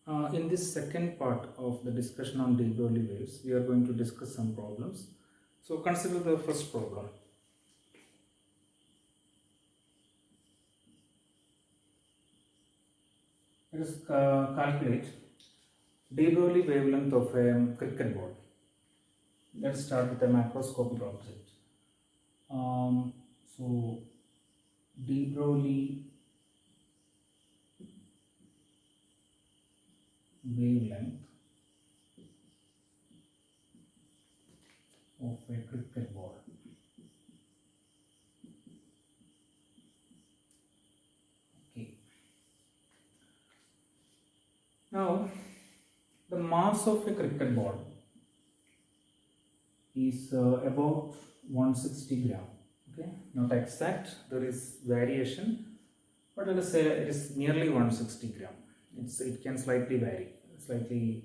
In this second part of the discussion on de Broglie waves, we are going to discuss some problems. So consider the first problem. Let us calculate de Broglie wavelength of a cricket ball. Let's start with a macroscopic object. So de Broglie wavelength of a cricket ball. Okay. Now, the mass of a cricket ball is about 160 gram. Okay, not exact. There is variation, but let us say it is nearly 160 gram. It can slightly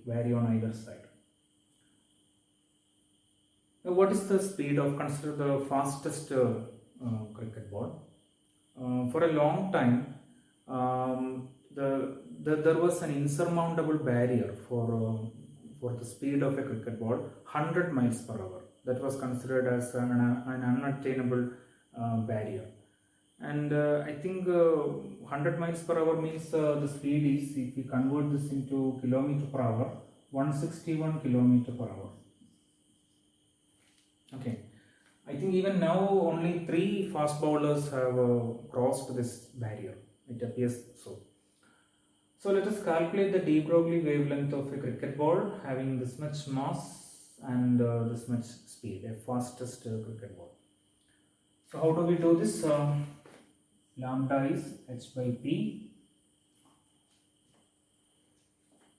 vary on either side. Now, what is the speed of, consider the fastest cricket ball? For a long time, there was an insurmountable barrier for the speed of a cricket ball, 100 miles per hour. That was considered as an unattainable barrier. And I think 100 miles per hour means the speed is, if we convert this into kilometer per hour, 161 kilometer per hour. Okay, I think even now only 3 fast bowlers have crossed this barrier. It appears so. So let us calculate the de Broglie wavelength of a cricket ball having this much mass and this much speed, a fastest cricket ball. So how do we do this? Lambda is h by p.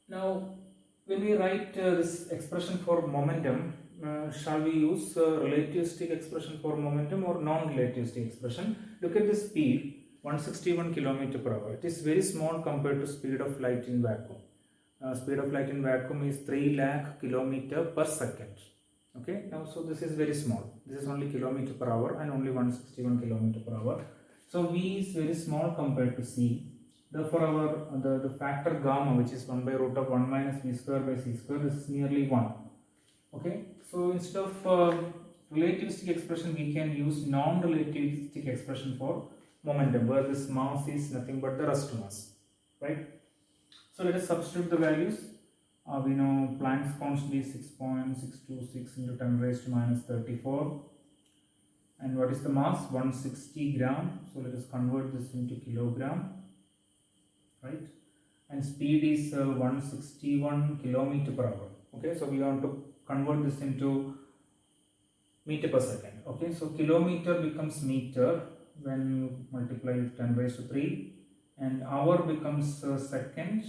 Now, when we write this expression for momentum, shall we use relativistic expression for momentum or non-relativistic expression? Look at the speed, 161 km per hour. It is very small compared to speed of light in vacuum. Speed of light in vacuum is 3 lakh km per second. Okay, now so this is very small. This is only kilometer per hour and only 161 km per hour. So V is very small compared to C. Therefore, the factor gamma, which is 1 by root of 1 minus V square by C square, this is nearly 1. Okay, so instead of relativistic expression, we can use non-relativistic expression for momentum, where this mass is nothing but the rest mass, right? So let us substitute the values. We know Planck's constant is 6.626 into 10 raised to minus 34. And what is the mass? 160 gram. So let us convert this into kilogram, right? And speed is 161 kilometer per hour. Okay, so we want to convert this into meter per second. Okay, so kilometer becomes meter when you multiply with 10 raised to 3, and hour becomes second,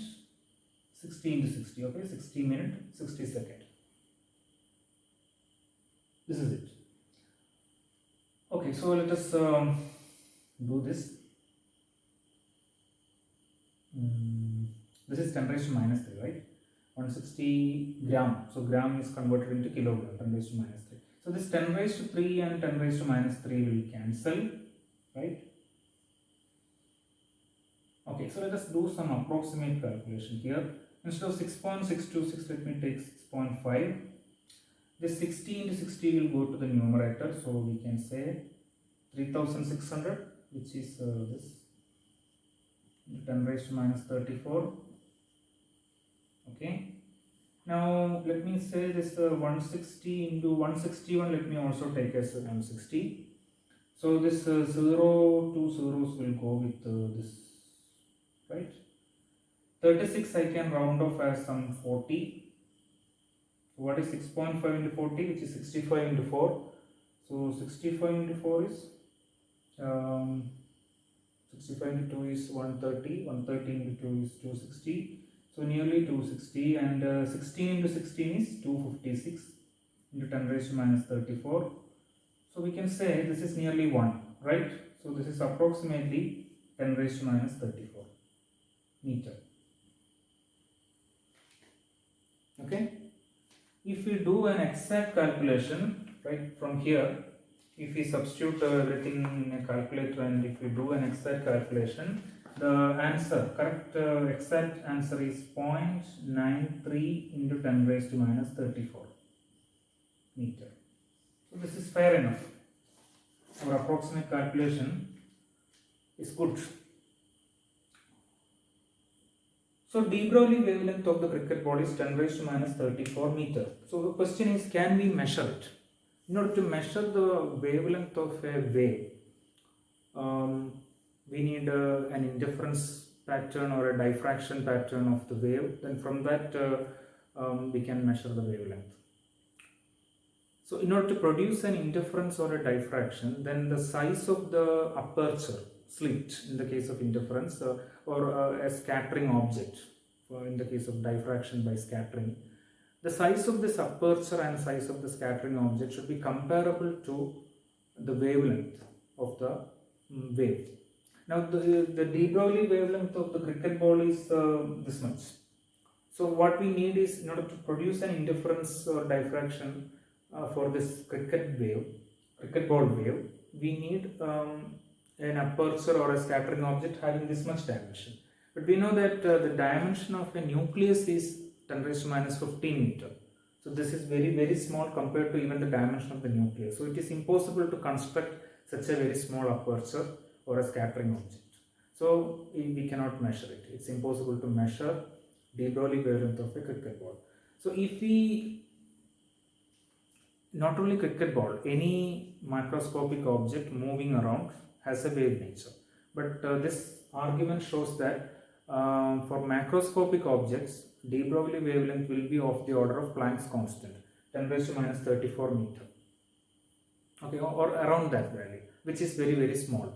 60 into 60. Okay, 60 minute, 60 second. This is it. Okay, so let us do this. This is 10 raised to minus 3, right? 160 gram. So gram is converted into kilogram, 10 raised to minus 3. So this 10 raised to 3 and 10 raised to minus 3 will cancel, right? Okay, so let us do some approximate calculation here. Instead of 6.626, let me take 6.5. This 60 into 60 will go to the numerator, so we can say 3600, which is this 10 raised to minus 34. Okay, now let me say this 160 into 161, let me also take as 160. So this 0 2 zeros will go with this, right? 36 I can round off as some 40. So what is 6.5 into 40, which is 65 into 4. So 65 into 4 is 65 into 2 is 130, 130 into 2 is 260. So nearly 260, and 16 into 16 is 256 into 10 raised to minus 34. So we can say this is nearly 1, right? So this is approximately 10 raised to minus 34 meter. Okay. If we do an exact calculation, right, from here, if we substitute everything in a calculator and if we do an exact calculation, the answer, correct exact answer is 0.93 into 10 raised to minus 34 meter. So this is fair enough. Our approximate calculation is good. So de Broglie wavelength of the cricket ball is 10 raised to minus 34 meter. So the question is, can we measure it? In order to measure the wavelength of a wave, we need an interference pattern or a diffraction pattern of the wave. Then from that we can measure the wavelength. So in order to produce an interference or a diffraction, then the size of the aperture slit in the case of interference or a scattering object in the case of diffraction by scattering, the size of this aperture and size of the scattering object should be comparable to the wavelength of the wave. Now the de Broglie wavelength of the cricket ball is this much. So what we need is, in order to produce an interference or diffraction for this cricket ball wave, we need an aperture or a scattering object having this much dimension. But we know that the dimension of a nucleus is 10 raised to minus 15 meter. So this is very, very small compared to even the dimension of the nucleus. So it is impossible to construct such a very small aperture or a scattering object. So we cannot measure it. It's impossible to measure de Broglie wavelength of a cricket ball. So if we, not only cricket ball, any microscopic object moving around has a wave nature. But this argument shows that for macroscopic objects, de Broglie wavelength will be of the order of Planck's constant, 10 raised to minus 34 meter. Okay, or around that value, which is very, very small.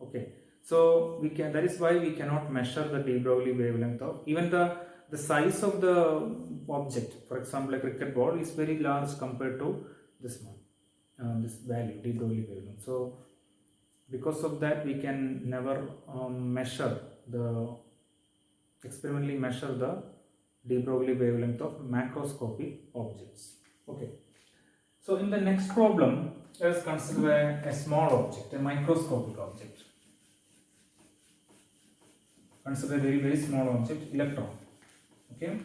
Okay, so we can, that is why we cannot measure the de Broglie wavelength of even the size of the object. For example, a cricket ball is very large compared to this one, this value, de Broglie wavelength. So because of that, we can never experimentally measure the de Broglie wavelength of macroscopic objects. Okay. So in the next problem, let us consider a small object, a microscopic object. Consider a very, very small object, electron. Okay.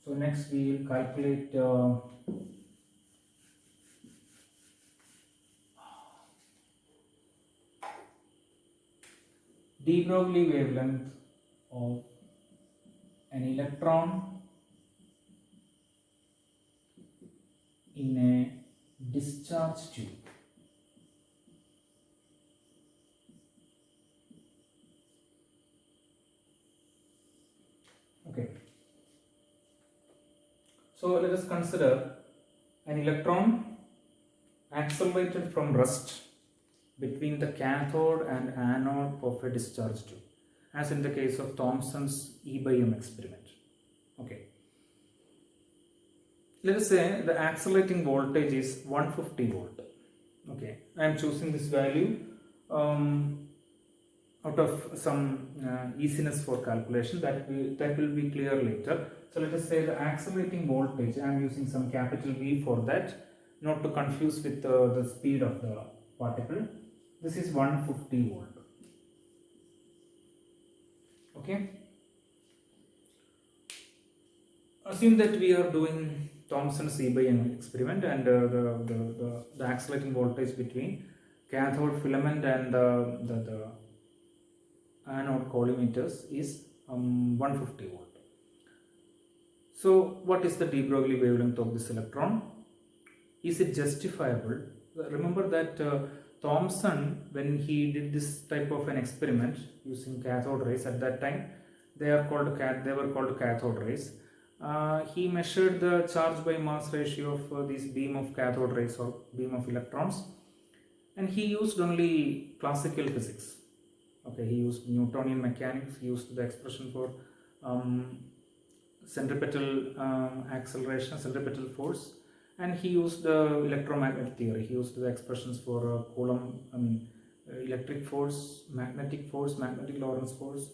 So next we will calculate de Broglie wavelength of an electron in a discharge tube. Okay. So let us consider an electron accelerated from rest between the cathode and anode of a discharge tube, as in the case of Thomson's E/M experiment. Okay. Let us say the accelerating voltage is 150 volt. Okay, I am choosing this value out of some easiness for calculation that will be clear later. So let us say the accelerating voltage, I am using some capital V for that, not to confuse with the speed of the particle. This is 150 volt. Okay. Assume that we are doing Thomson's E/M experiment, and the accelerating voltage between cathode filament and the anode collimators is 150 volt. So what is the de Broglie wavelength of this electron? Is it justifiable? Remember that Thomson, when he did this type of an experiment using cathode rays, at that time they were called cathode rays. He measured the charge by mass ratio of this beam of cathode rays or beam of electrons, and he used only classical physics. Okay, he used Newtonian mechanics, he used the expression for centripetal acceleration, centripetal force, and he used the electromagnetic theory. He used the expressions for electric force, magnetic Lorentz force,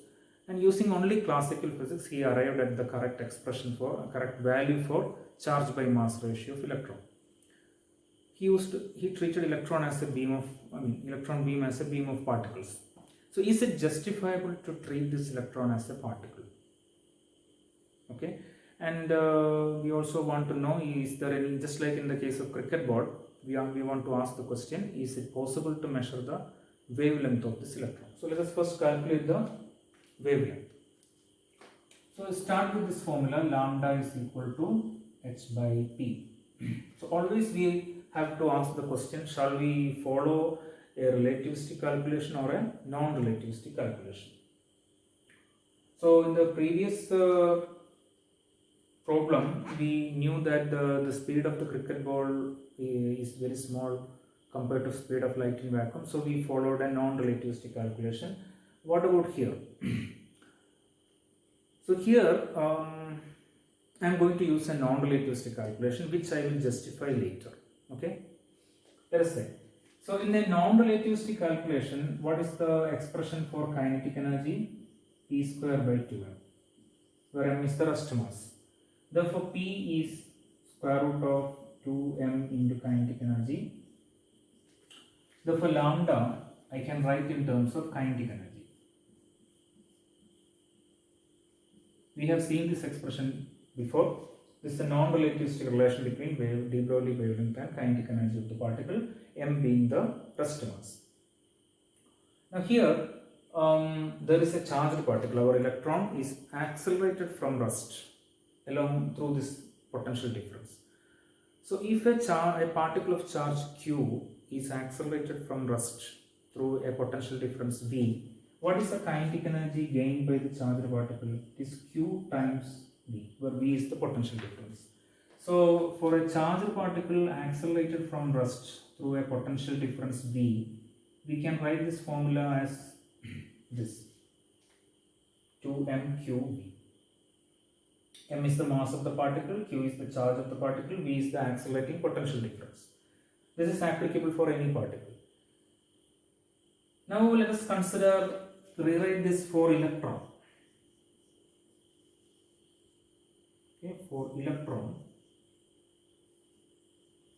and using only classical physics, he arrived at the correct expression for correct value for charge by mass ratio of electron. he treated electron as a beam of, electron beam as a beam of particles. So is it justifiable to treat this electron as a particle? Okay, and we also want to know, is there any, just like in the case of cricket ball, we want to ask the question, is it possible to measure the wavelength of this electron? So let us first calculate the wavelength. So start with this formula, lambda is equal to h by p. So always we have to ask the question, shall we follow a relativistic calculation or a non-relativistic calculation? So in the previous problem, we knew that the speed of the cricket ball is very small compared to speed of light in vacuum. So we followed a non-relativistic calculation. What about here? So here I am going to use a non-relativistic calculation, which I will justify later. Okay, let us say. So in a non-relativistic calculation, what is the expression for kinetic energy? P square by 2m, where m is the rest mass. Therefore, P is square root of 2m into kinetic energy. Therefore, lambda I can write in terms of kinetic energy. We have seen this expression before. This is a non-relativistic relation between de Broglie wavelength and kinetic energy of the particle, m being the rest mass. Now here, there is a charged particle. Our electron is accelerated from rest along through this potential difference. So if a particle of charge q is accelerated from rest through a potential difference v, what is the kinetic energy gained by the charged particle? It is q times v, where v is the potential difference. So for a charged particle accelerated from rest through a potential difference v, we can write this formula as this, 2mqv. M is the mass of the particle, q is the charge of the particle, v is the accelerating potential difference. This is applicable for any particle. Now let us rewrite this for electron. Okay, for electron,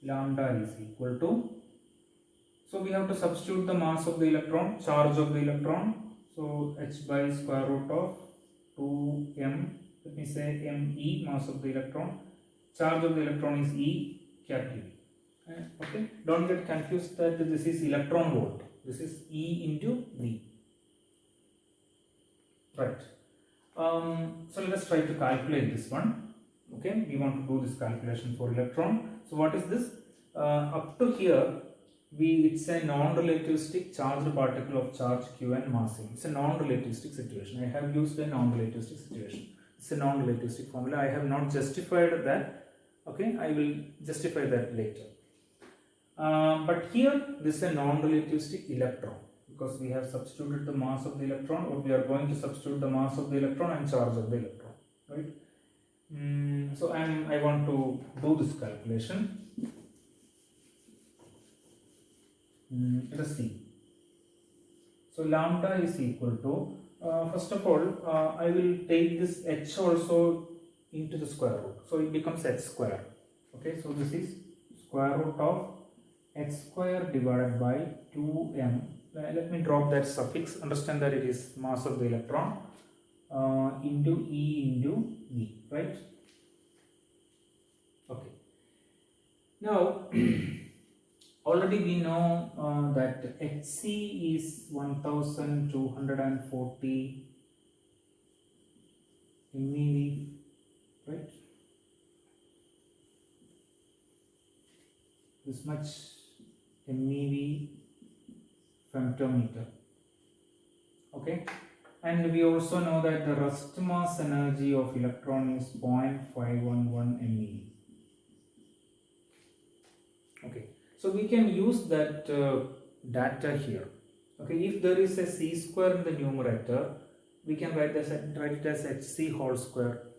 lambda is equal to, so we have to substitute the mass of the electron, charge of the electron, so h by square root of 2m, let me say me, mass of the electron, charge of the electron is E, capital E. Okay, don't get confused that this is electron volt, this is E into V. Right. So let us try to calculate this one. Okay, we want to do this calculation for electron. So what is this? Up to here, it's a non-relativistic charged particle of charge q and mass m. It's a non-relativistic situation. I have used a non-relativistic situation. It's a non-relativistic formula. I have not justified that. Okay, I will justify that later. But here, this is a non-relativistic electron, because we have substituted the mass of the electron, or we are going to substitute the mass of the electron and charge of the electron, right? So I want to do this calculation. Let us see. So lambda is equal to, first of all, I will take this h also into the square root, so it becomes h square. Okay, so this is square root of h square divided by 2m. Let me drop that suffix, understand that it is mass of the electron, into E into V, right? Okay. Now, already we know that Hc is 1240 MeV, right? This much MeV femtometer. Okay, and we also know that the rest mass energy of electron is 0.511 MeV. Okay, so we can use that data here. Okay, if there is a c square in the numerator, we can write it as hc whole square.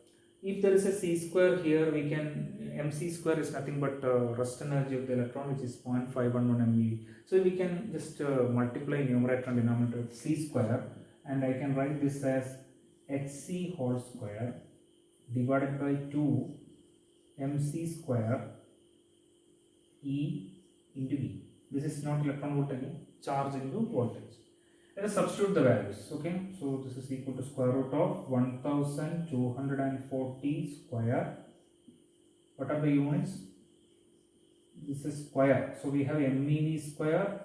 If there is a c square here, we can, mc square is nothing but rest energy of the electron, which is 0.511 MeV. So we can just multiply numerator and denominator with c square, and I can write this as hc whole square divided by 2 mc square E into V. This is not electron volt again, charge into voltage. Let us substitute the values. Okay, so this is equal to square root of 1240 square. What are the units? This is square. So we have MeV square,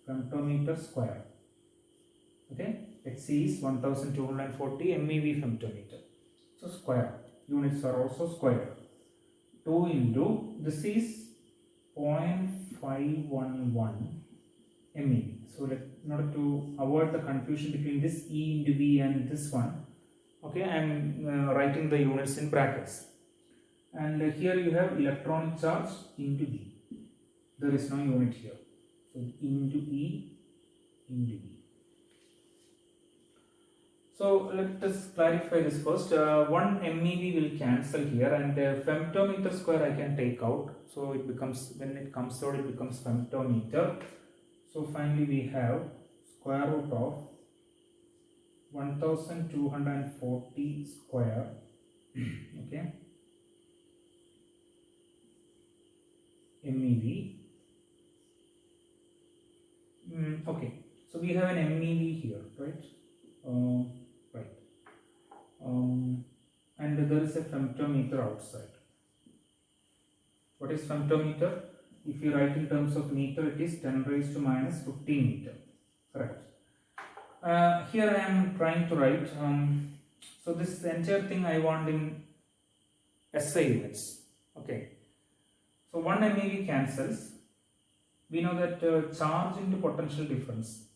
femtometer square. Okay, Hc is 1240 MeV femtometer. So square. Units are also square. 2 into, this is 0.511 MeV. So in order to avoid the confusion between this E into V and this one, okay, I am writing the units in brackets. And here you have electronic charge into V. There is no unit here. So into E into V. So let us clarify this first. 1 MeV will cancel here, and femtometer square I can take out. So it becomes, when it comes out, it becomes femtometer. So finally we have square root of 1240 square. Okay. MeV. Okay. So we have an MeV here, right? Right. And there is a femtometer outside. What is femtometer? If you write in terms of meter, it is 10 raised to minus 15 meter. Correct. Here I am trying to write. So this entire thing I want in SI units. Okay. So 1 MeV cancels. We know that charge into potential difference,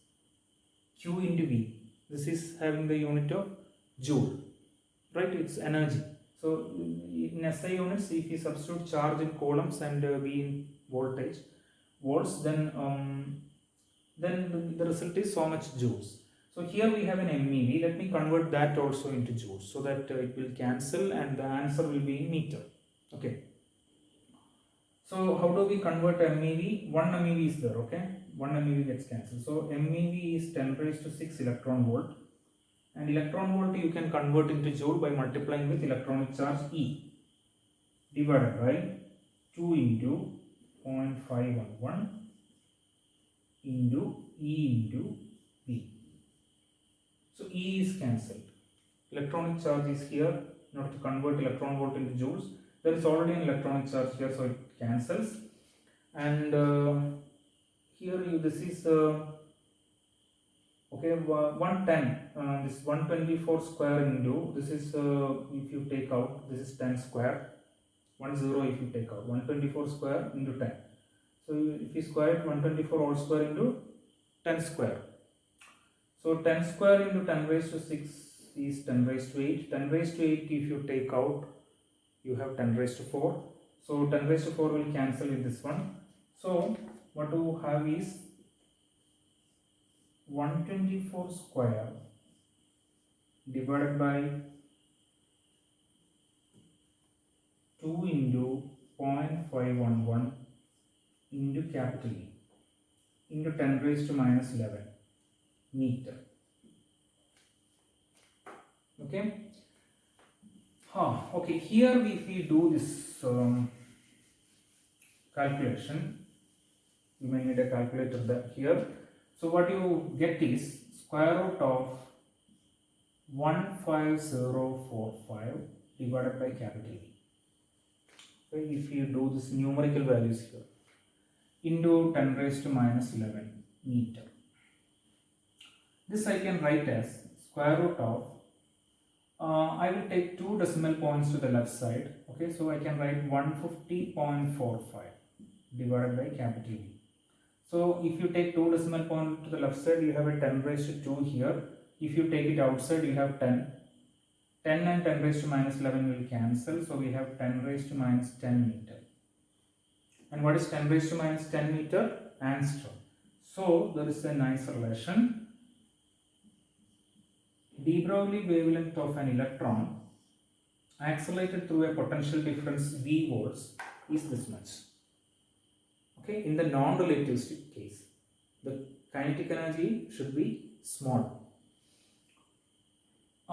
Q into V. This is having the unit of joule, right? It's energy. So in SI units, if you substitute charge in coulombs and V in voltage, volts, then the result is so much joules. So here we have an MeV. Let me convert that also into joules so that it will cancel and the answer will be in meter. Okay. So how do we convert MeV? 1 MeV is there, okay? 1 MeV gets cancelled. So MeV is 10 raised to 6 electron volt. And electron volt you can convert into joule by multiplying with electronic charge E divided by 2 into 0.511 into E into V. So E is cancelled. Electronic charge is here. In order to convert electron volt into joules, there is already an electronic charge here, so it cancels. And here this is okay, 110. This 124 square into, this is if you take out, this is 10 square. 10 if you take out, 124 square into 10. So if you square it, 124 whole square into 10 square. So 10 square into 10 raised to 6 is 10 raised to 8. 10 raised to 8 if you take out, you have 10 raised to 4. So 10 raised to 4 will cancel with this one. So what you have is 124 square divided by 2 into 0.511 into capital E into 10 raised to minus 11 meter. Okay. Okay, here if we do this calculation, you may need a calculator here. So what you get is square root of 15045 divided by capital E. So if you do this numerical values here into 10 raised to minus 11 meter. This I can write as square root of I will take 2 decimal points to the left side. Okay, so I can write 150.45 divided by capital E. So if you take 2 decimal points to the left side, you have a 10 raised to 2 here. If you take it outside, you have 10. 10 and 10 raised to minus 11 will cancel. So we have 10 raised to minus 10 meter. And what is 10 raised to minus 10 meter? Angstrom. So there is a nice relation. De Broglie wavelength of an electron accelerated through a potential difference V volts is this much. Okay, in the non-relativistic case, the kinetic energy should be small.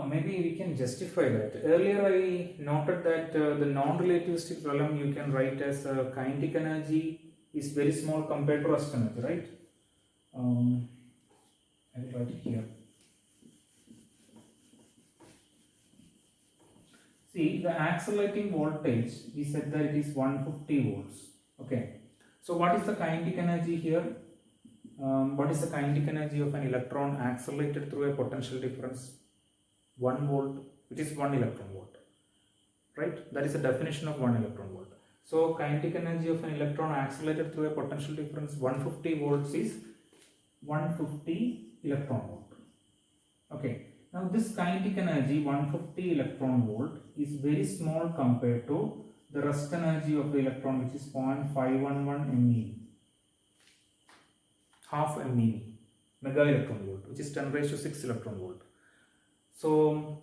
Maybe we can justify that. Earlier I noted that the non-relativistic realm you can write as kinetic energy is very small compared to rest energy, right? I will write it here. See, the accelerating voltage, we said that it is 150 volts. Okay. So what is the kinetic energy here? What is the kinetic energy of an electron accelerated through a potential difference? 1 volt, which is 1 electron volt. Right? That is the definition of 1 electron volt. So kinetic energy of an electron accelerated through a potential difference 150 volts is 150 electron volt. Okay. Now this kinetic energy 150 electron volt is very small compared to the rest energy of the electron, which is 0.511 MeV, half MeV, mega electron volt, which is 10 raised to 6 electron volt. So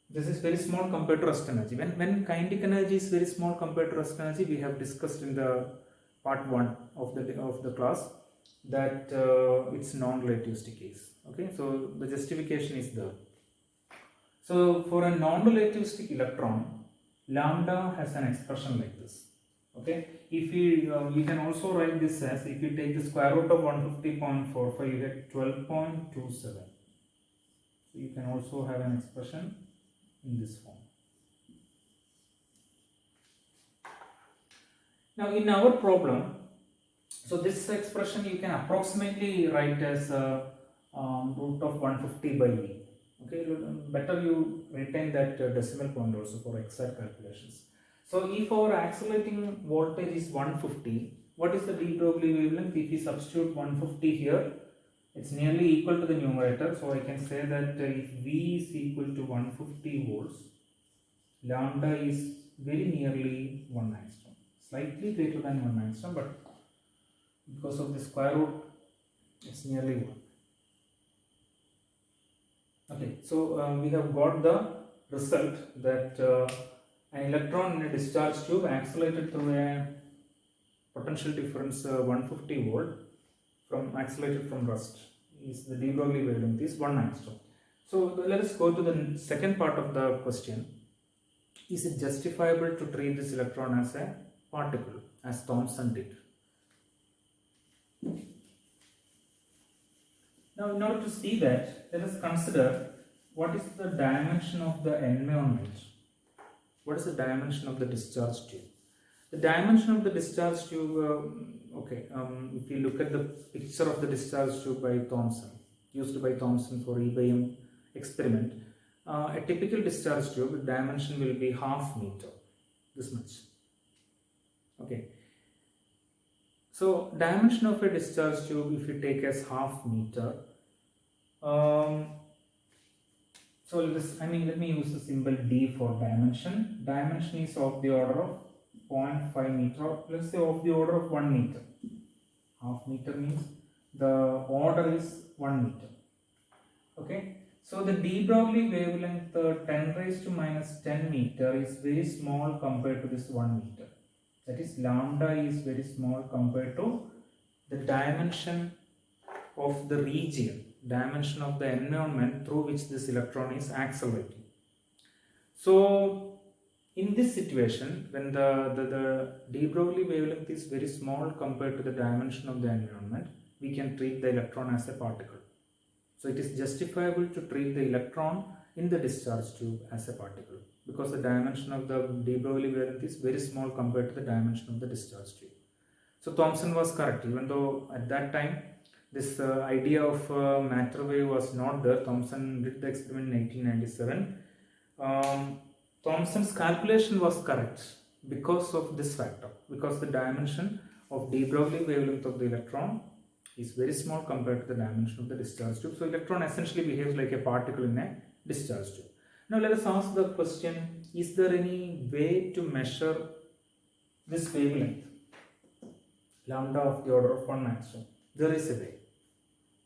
this is very small compared to rest energy. When kinetic energy is very small compared to rest energy, we have discussed in the part 1 of the class that it's non-relativistic case. Okay, so the justification is there. So for a non-relativistic electron, lambda has an expression like this. Okay, if you can also write this as, if you take the square root of 150.45, you get 12.27. So you can also have an expression in this form. Now in our problem, so this expression you can approximately write as root of 150 by V. Okay, better you retain that decimal point also for exact calculations. So if our accelerating voltage is 150, what is the de Broglie wavelength? If we substitute 150 here, it's nearly equal to the numerator. So I can say that if V is equal to 150 volts, lambda is very nearly 1 angstrom, slightly greater than 1 angstrom, but because of the square root, it's nearly 1. Okay, so we have got the result that an electron in a discharge tube accelerated through a potential difference 150 volt from accelerated from rest is the de Broglie wavelength is 1 angstrom. So let us go to the second part of the question. Is it justifiable to treat this electron as a particle, as Thomson did? Now, in order to see that, let us consider what is the dimension of the environment. What is the dimension of the discharge tube? The dimension of the discharge tube, if you look at the picture of the discharge tube by Thomson, used by Thomson for E/M experiment, a typical discharge tube, the dimension will be half meter, this much. Okay. So dimension of a discharge tube, if you take as half meter, so let me use the symbol D for dimension. Dimension is of the order of 0.5 meter, or let's say of the order of 1 meter. Half meter means the order is 1 meter. Okay. So the de Broglie wavelength 10 raised to minus 10 meter is very small compared to this 1 meter. That is, lambda is very small compared to the dimension of the region, dimension of the environment through which this electron is accelerating. So in this situation, when the de Broglie wavelength is very small compared to the dimension of the environment, we can treat the electron as a particle. So it is justifiable to treat the electron in the discharge tube as a particle, because the dimension of the de Broglie wavelength is very small compared to the dimension of the discharge tube. So Thomson was correct, even though at that time this idea of matter wave was not there. Thomson did the experiment in 1897. Thomson's calculation was correct because of this factor, because the dimension of de Broglie wavelength of the electron is very small compared to the dimension of the discharge tube. So electron essentially behaves like a particle in a discharge tube. Now let us ask the question, is there any way to measure this wavelength, lambda of the order of 1 angstrom? There is a way.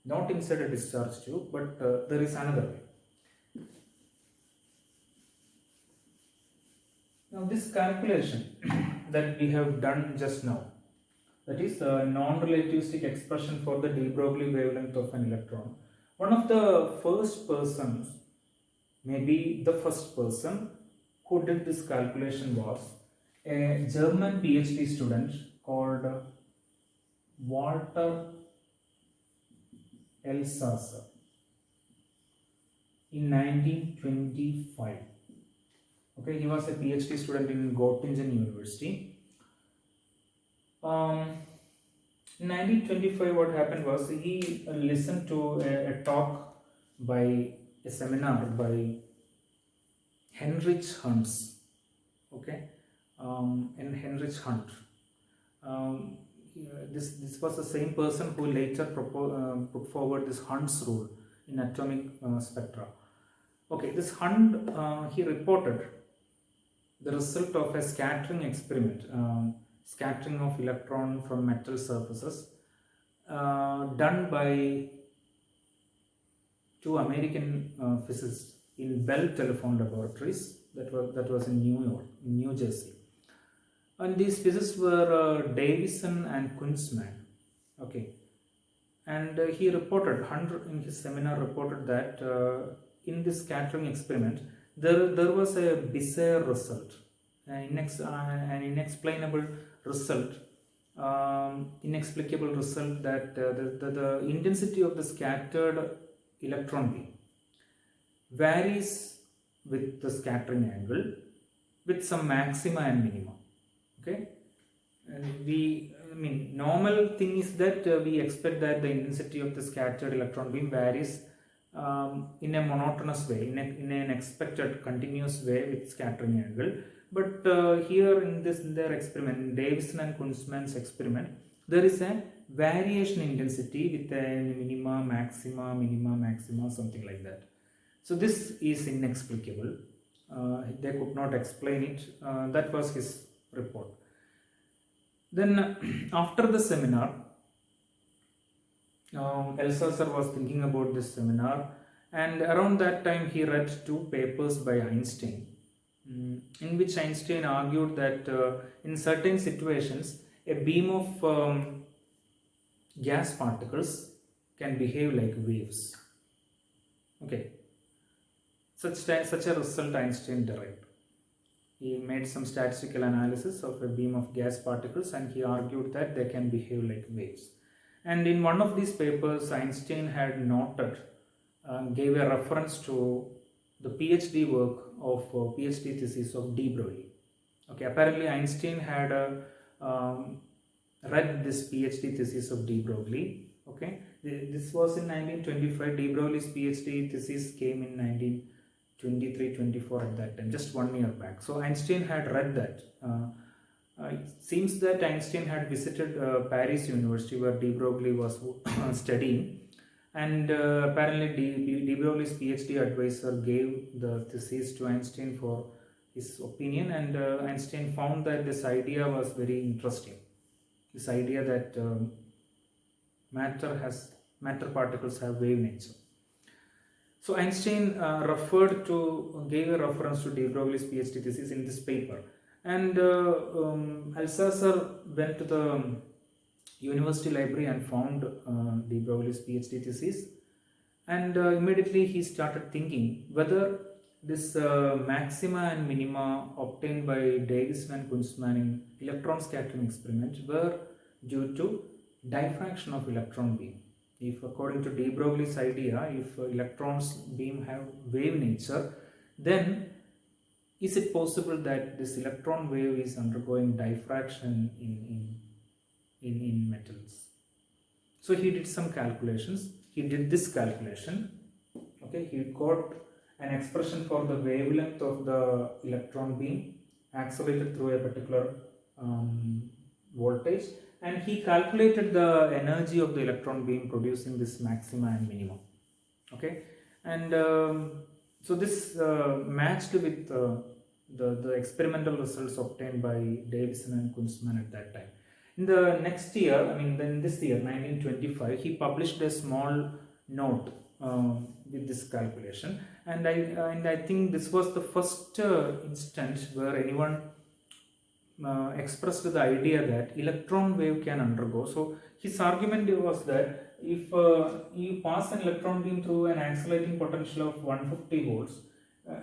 Not inside a discharge tube, but there is another way. Now this calculation that we have done just now, that is the non-relativistic expression for the de Broglie wavelength of an electron. One of the first persons, maybe the first person who did this calculation was a German PhD student called Walter Elsasser in 1925. Okay, he was a PhD student in Göttingen University. In 1925, what happened was he listened to a talk by a seminar by Heinrich Hunts. Okay, and Heinrich Hunt. This was the same person who later put forward this Hund's rule in atomic spectra. Okay, this Hunt, he reported the result of a scattering experiment, scattering of electron from metal surfaces, done by two American physicists in Bell Telephone Laboratories, that was in New York, in New Jersey. And these physicists were Davison and Kunzman. Okay, and he reported, in his seminar reported that in this scattering experiment there was a bizarre result, an inexplainable result, inexplicable result, that the intensity of the scattered electron beam varies with the scattering angle with some maxima and minima. Okay, and normal thing is that we expect that the intensity of the scattered electron beam varies in a monotonous way, in an expected continuous way with scattering angle. But here in their experiment, in Davison and Kunzman's experiment, there is a variation in intensity with a minima, maxima, something like that. So this is inexplicable. They could not explain it. That was his report. Then after the seminar, Elsasser was thinking about this seminar, and around that time he read two papers by Einstein, in which Einstein argued that in certain situations a beam of gas particles can behave like waves. Okay, such a result Einstein derived. He made some statistical analysis of a beam of gas particles, and he argued that they can behave like waves. And in one of these papers, Einstein had noted, gave a reference to the PhD work of PhD thesis of de Broglie. Okay, apparently Einstein had read this PhD thesis of de Broglie. Okay, this was in 1925. De Broglie's PhD thesis came in 1923-24 at that time, just 1 year back. So Einstein had read that. It seems that Einstein had visited Paris University, where de Broglie was studying, and apparently de Broglie's PhD advisor gave the thesis to Einstein for his opinion, and Einstein found that this idea was very interesting. This idea that matter particles have wave nature. So Einstein gave a reference to de Broglie's PhD thesis in this paper. And Elsasser went to the university library and found de Broglie's PhD thesis, and immediately he started thinking whether this maxima and minima obtained by Davison and Kunzman in electron scattering experiment were due to diffraction of electron beam. If according to de Broglie's idea, if electrons beam have wave nature, then is it possible that this electron wave is undergoing diffraction in metals? So he did some calculations. He did this calculation. Okay, he got an expression for the wavelength of the electron beam accelerated through a particular voltage, and he calculated the energy of the electron beam producing this maxima and minima. Okay, and so this matched with the experimental results obtained by Davison and Kunzman at that time. In the next year, then this year, 1925, he published a small note with this calculation, and I think this was the first instance where anyone expressed the idea that electron wave can undergo. So his argument was that if you pass an electron beam through an accelerating potential of 150 volts,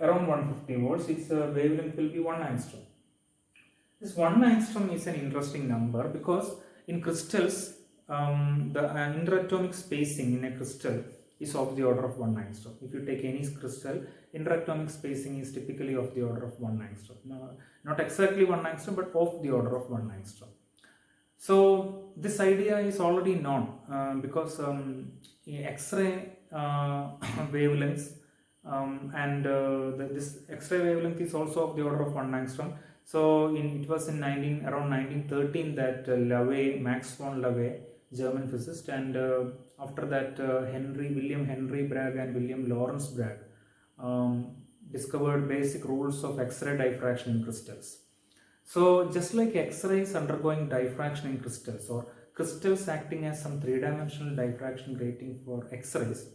around 150 volts, its wavelength will be 1 angstrom. This 1 angstrom is an interesting number because in crystals the interatomic spacing in a crystal is of the order of 1 angstrom. If you take any crystal, interatomic spacing is typically of the order of 1 angstrom. No, not exactly 1 angstrom, but of the order of 1 angstrom. So this idea is already known because X-ray wavelengths and this X-ray wavelength is also of the order of 1 angstrom. So it was in around 1913 that Max von Laue, German physicist, and after that William Henry Bragg and William Lawrence Bragg discovered basic rules of X-ray diffraction in crystals. So just like X-rays undergoing diffraction in crystals, or crystals acting as some three-dimensional diffraction grating for X-rays,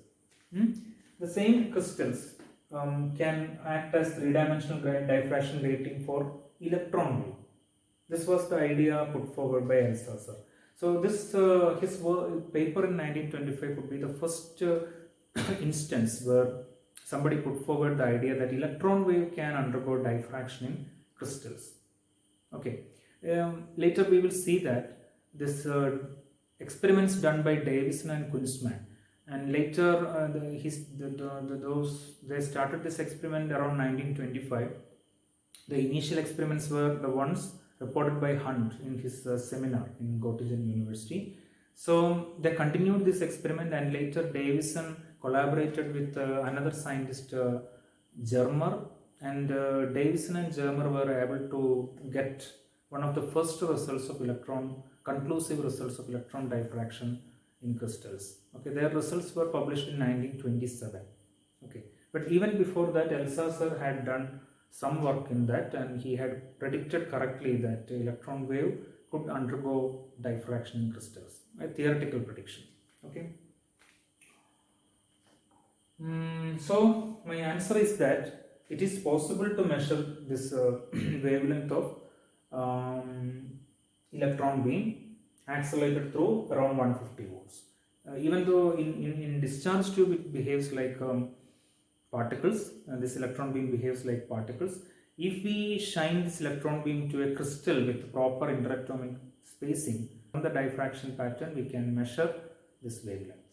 the same crystals can act as three-dimensional diffraction grating for electron wave. This was the idea put forward by Althusser. So this his paper in 1925 would be the first instance where somebody put forward the idea that electron wave can undergo diffraction in crystals. Okay. Later we will see that this experiments done by Davison and Kunzman, and later they started this experiment around 1925. The initial experiments were the ones reported by Hunt in his seminar in Göttingen University. So they continued this experiment, and later Davison collaborated with another scientist, Germer, and Davison and Germer were able to get one of the first results of conclusive results of electron diffraction in crystals. Okay, their results were published in 1927. Okay, but even before that, Althusser had done some work in that, and he had predicted correctly that electron wave could undergo diffraction in crystals. A theoretical prediction. Okay. So my answer is that it is possible to measure this wavelength of electron beam accelerated through around 150 volts. Even though in discharge tube it behaves like particles, and this electron beam behaves like particles. If we shine this electron beam to a crystal with proper interatomic spacing, from the diffraction pattern we can measure this wavelength.